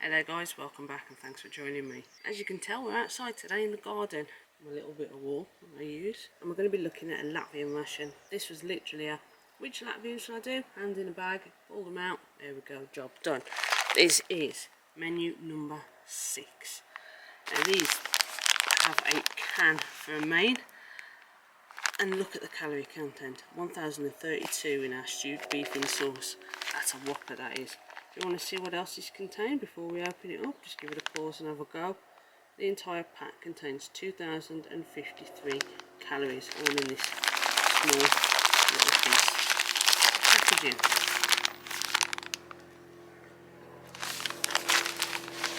Hello guys, welcome back and thanks for joining me. As you can tell, we're outside today in the garden. A little bit of wool I use, and we're going to be looking at a Latvian ration. This was literally a which Latvian should I do? Hand in a bag, pull them out, there we go, job done. This is menu number 6. Now these have a can for a main, and look at the calorie content, 1032 in our stewed beef in sauce. That's a whopper, that is. If you want to see what else is contained before we open it up, just give it a pause and have a go. The entire pack contains 2053 calories, all in this small little piece of packaging.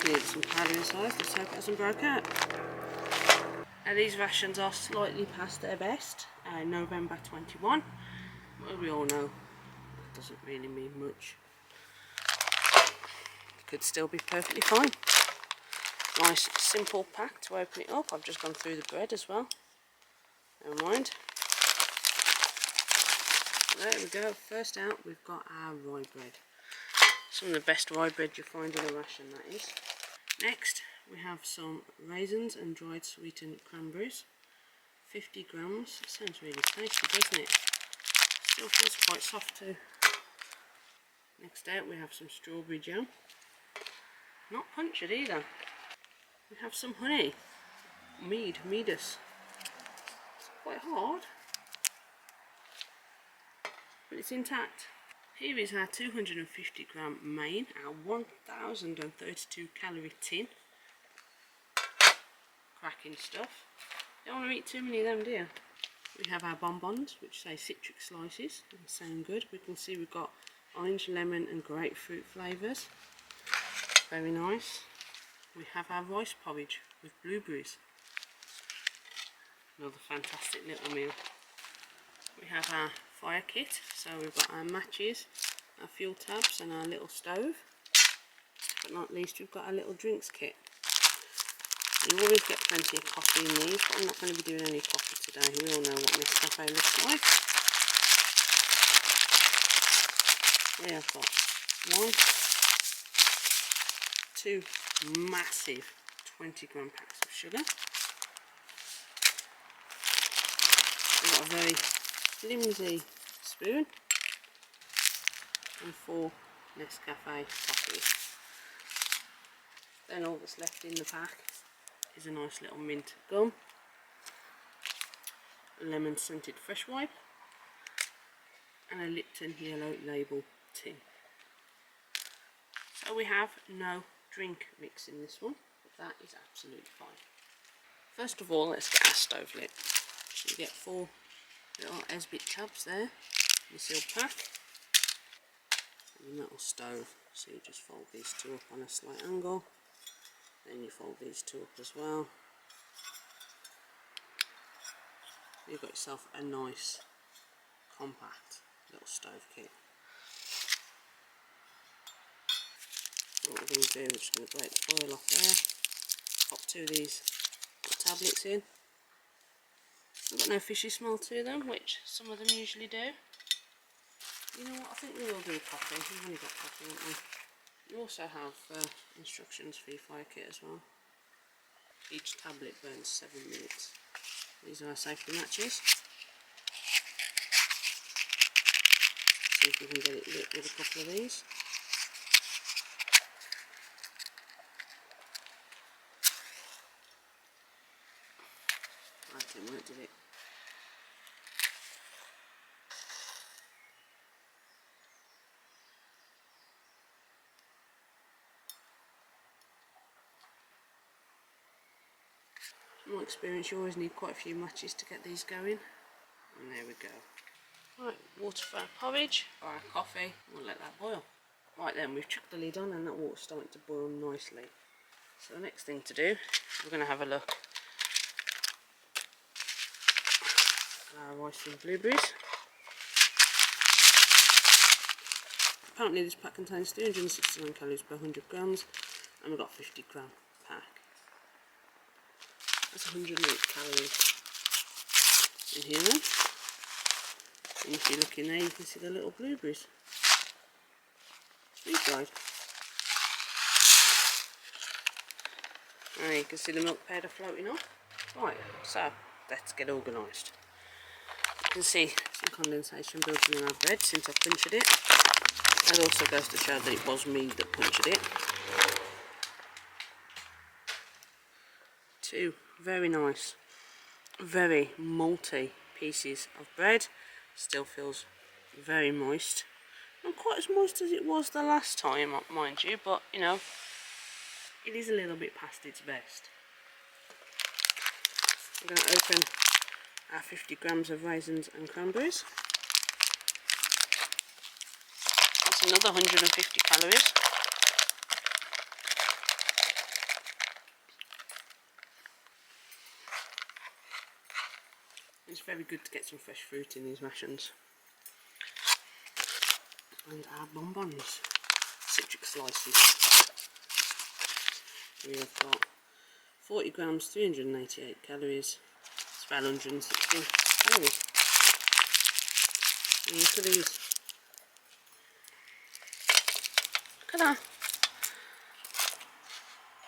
Nearly some powder inside, let's hope it hasn't broke out. Now these rations are slightly past their best, November 21. Well, we all know that doesn't really mean much. Could still be perfectly fine. Nice simple pack to open it up. I've just gone through the bread as well. Never mind. There we go. First out we've got our rye bread. Some of the best rye bread you'll find in a ration, that is. Next we have some raisins and dried sweetened cranberries. 50 grams. Sounds really tasty, doesn't it? Still feels quite soft too. Next out we have some strawberry jam. Not punctured either. We have some honey. Meadus. It's quite hard, but it's intact. Here is our 250 gram main, our 1032 calorie tin. Cracking stuff. Don't want to eat too many of them, do you? We have our bonbons, which say citric slices, and sound good. We can see we've got orange, lemon and grapefruit flavours. Very nice. We have our rice porridge with blueberries. Another fantastic little meal. We have our fire kit, so we've got our matches, our fuel tabs and our little stove. But not least, we've got our little drinks kit. You always get plenty of coffee in these, but I'm not going to be doing any coffee today. We all know what Nescafe looks like. There I've got 1, 2 massive 20 gram packs of sugar. We've got a very flimsy spoon and 4 Nescafe coffees. Then all that's left in the pack is a nice little mint gum, a lemon scented fresh wipe and a Lipton yellow label tin. So we have no drink mix in this one, but that is absolutely fine. First of all, let's get our stove lit. So you get 4 little Esbit tubs there in the sealed pack, and a metal stove. So you just fold these 2 up on a slight angle, then you fold these 2 up as well. You've got yourself a nice compact little stove kit. What we're going to do, we're just going to break the foil off there, pop 2 of these tablets in. They've got no fishy smell to them, which some of them usually do. You know what, I think we will do coffee. We've only got coffee, haven't we? You also have instructions for your fire kit as well. Each tablet burns 7 minutes. These are our safety matches. See if we can get it lit with a couple of these. That didn't work, did it? From my experience, you always need quite a few matches to get these going. And there we go. Right, water for our porridge, or our coffee. We'll let that boil. Right then, we've chucked the lid on and that water's starting to boil nicely. So the next thing to do, we're going to have a look at our rice and blueberries. Apparently this pack contains 369 calories per 100 grams, and we've got 50 gram pack. That's 108 calories in here then. And if you look in there, you can see the little blueberries. Freeze dried. You can see the milk powder floating off. Right, so let's get organised. You can see some condensation building in our bread since I punctured it. That also goes to show that it was me that punctured it. 2 very nice, very malty pieces of bread. Still feels very moist. Not quite as moist as it was the last time, mind you, but you know, it is a little bit past its best. I'm going to open our 50 grams of raisins and cranberries. That's another 150 calories. It's very good to get some fresh fruit in these rations. And our bonbons, citric slices. We have got 40 grams, 388 calories. It's about 160 calories. And look at these. Look at that.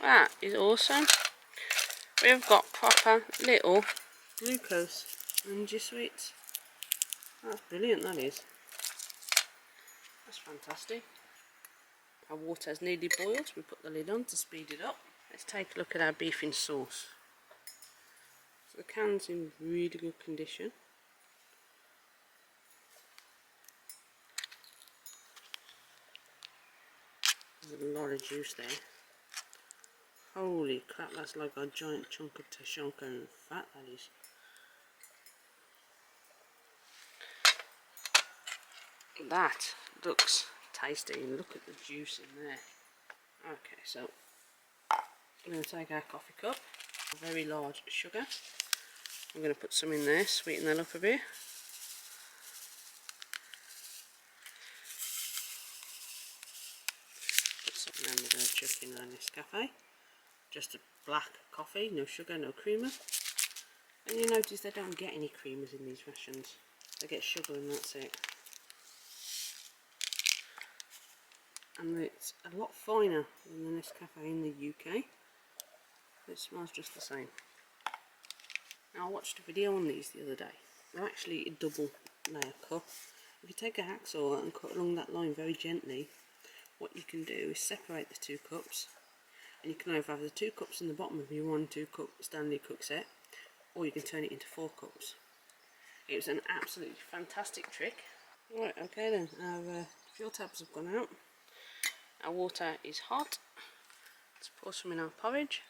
That is awesome. We've got proper little glucose energy sweets. That's brilliant, that is. That's fantastic. Our water has nearly boiled. We put the lid on to speed it up. Let's take a look at our beef in sauce. So the can's in really good condition. There's a lot of juice there. Holy crap, that's like a giant chunk of Tashanka and fat, that is. That looks tasty. Look at the juice in there. Okay, so I'm going to take our coffee cup, a very large sugar. I'm going to put some in there, sweeten that up a bit. Put some, and then we're going to chuck in our Nescafe. Just a black coffee, no sugar, no creamer. And you notice they don't get any creamers in these rations. They get sugar and that's it. And it's a lot finer than the Nescafe in the UK. It smells just the same. Now I watched a video on these the other day. They're actually a double layer cup. If you take a hacksaw and cut along that line very gently, what you can do is separate the 2 cups. And you can either have the 2 cups in the bottom of your 1 2-cup Stanley cook set, or you can turn it into 4 cups. It was an absolutely fantastic trick. Right, okay then, our fuel tabs have gone out. Our water is hot. Let's pour some in our porridge.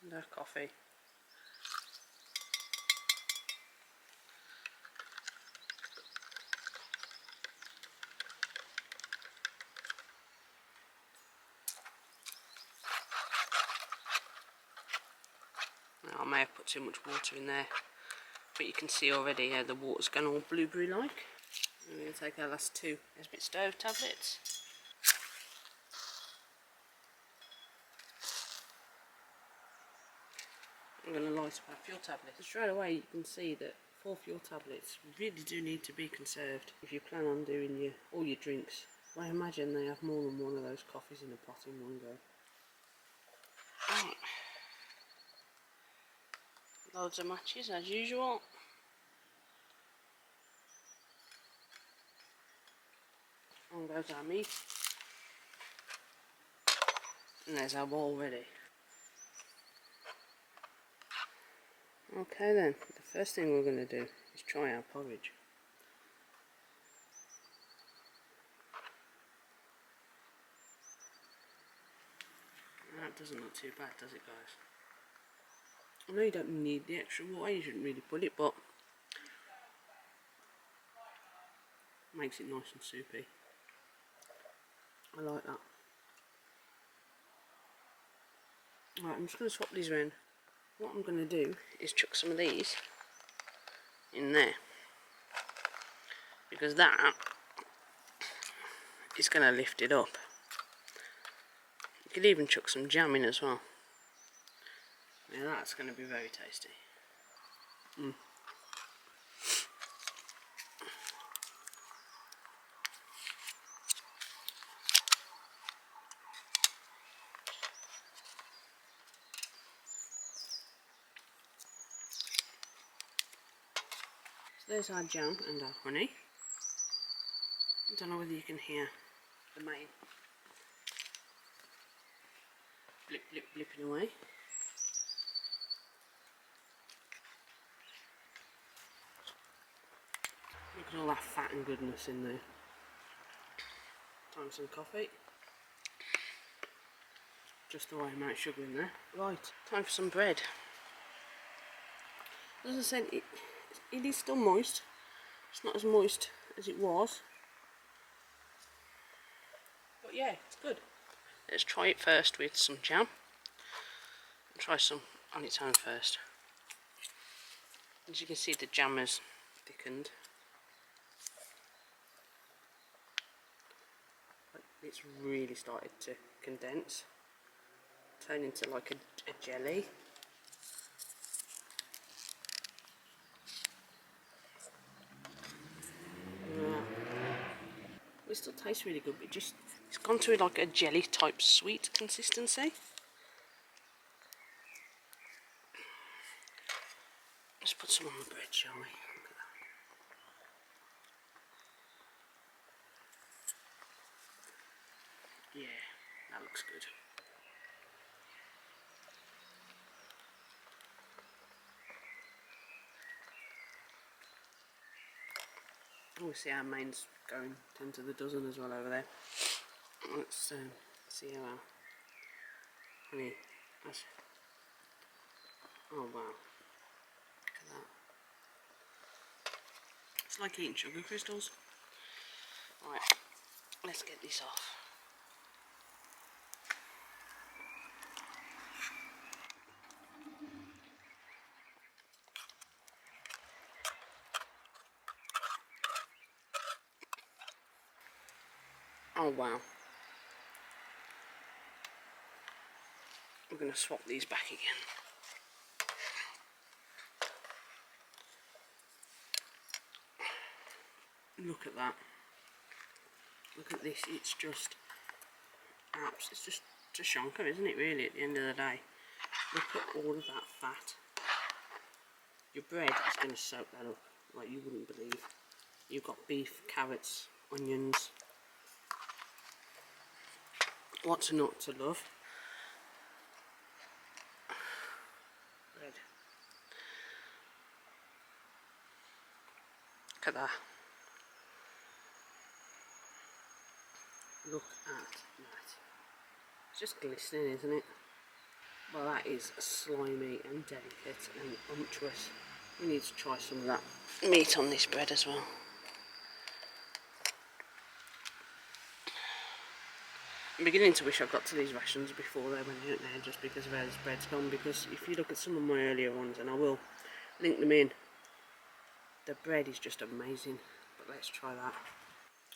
And our coffee. Now, I may have put too much water in there, but you can see already how the water's gone all blueberry-like. We're going to take our last 2 Esbit stove tablets. I'm going to light up our fuel tablets. Straight away you can see that 4 fuel tablets really do need to be conserved if you plan on doing all your drinks. I imagine they have more than one of those coffees in a pot in one go. Right. Loads of matches as usual. On goes our meat. And there's our bowl ready. Okay then, the first thing we're going to do is try our porridge. That doesn't look too bad, does it, guys? I know you don't need the extra water, you shouldn't really put it, but makes it nice and soupy. I like that. Right, I'm just going to swap these around. What I'm going to do is chuck some of these in there, because that is going to lift it up. You could even chuck some jam in as well. Now that's going to be very tasty. there's our jam and our honey. I don't know whether you can hear the main blip blip blipping away. Look at all that fat and goodness in there. Time for some coffee. Just the right amount of sugar in there. Right, time for some bread. As I said, it is still moist. It's not as moist as it was. But yeah, it's good. Let's try it first with some jam. I'll try some on its own first. As you can see, the jam has thickened. It's really started to condense, turn into like a jelly. It still tastes really good, but it's gone to like a jelly type sweet consistency. Let's put some on the bread, shall we? Look at that. Yeah, that looks good. Oh, we see our main's going 10 to the dozen as well over there. Let's see how our honey has. Oh wow, look at that. It's like eating sugar crystals. Right, let's get this off. Oh wow. We're going to swap these back again. Look at that. Look at this. It's just apps. It's just shonker, isn't it, really, at the end of the day? Look at all of that fat. Your bread is going to soak that up like you wouldn't believe. You've got beef, carrots, onions. What's not to love? Bread. Look at that. Look at that. It's just glistening, isn't it? Well, that is slimy and delicate and unctuous. We need to try some of that meat on this bread as well. I'm beginning to wish I got to these rations before they went out there, just because of how this bread's gone. Because if you look at some of my earlier ones, and I will link them in, the bread is just amazing. But let's try that.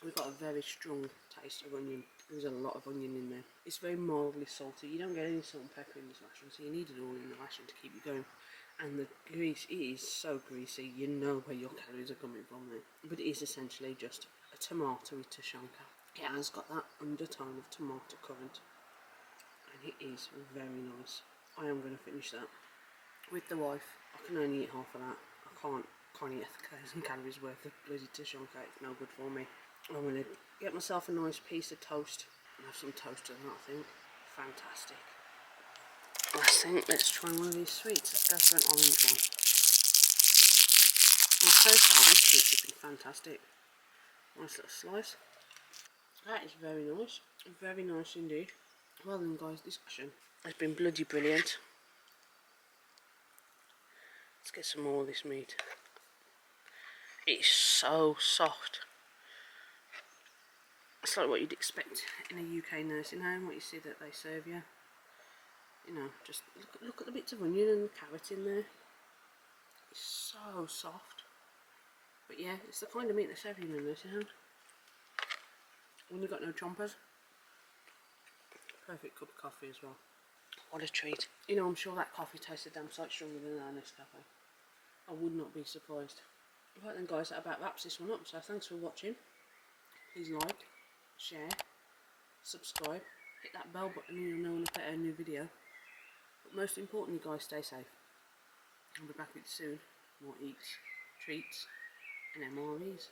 We've got a very strong taste of onion. There's a lot of onion in there. It's very mildly salty. You don't get any salt and pepper in this ration, so you need it all in the ration to keep you going. And the grease, it is so greasy, you know where your calories are coming from there. But it is essentially just a tomato tashanka. It has got that undertone of tomato currant, and it is very nice. I am going to finish that with the wife. I can only eat half of that. I can't eat 1,000 calories worth of bloody tashanka. It's no good for me. I'm going to get myself a nice piece of toast and have some toast with that, I think. Fantastic. Last thing, let's try one of these sweets. Let's go for an orange one. And so far, these sweets have been fantastic. Nice little slice. That is very nice. Very nice indeed. Well then guys, this ration has been bloody brilliant. Let's get some more of this meat. It's so soft. It's like what you'd expect in a UK nursing home, what you see that they serve you. You know, just look at the bits of onion and the carrot in there. It's so soft. But yeah, it's the kind of meat they serve you in a nursing home. When you've got no chompers. Perfect cup of coffee as well. What a treat. You know, I'm sure that coffee tastes a damn sight stronger than our Nescafe. I would not be surprised. Right then guys, that about wraps this one up. So thanks for watching. Please like, share, subscribe, hit that bell button and you'll know when I put out a new video. But most importantly guys, stay safe. I'll be back with you soon. More eats, treats and MREs.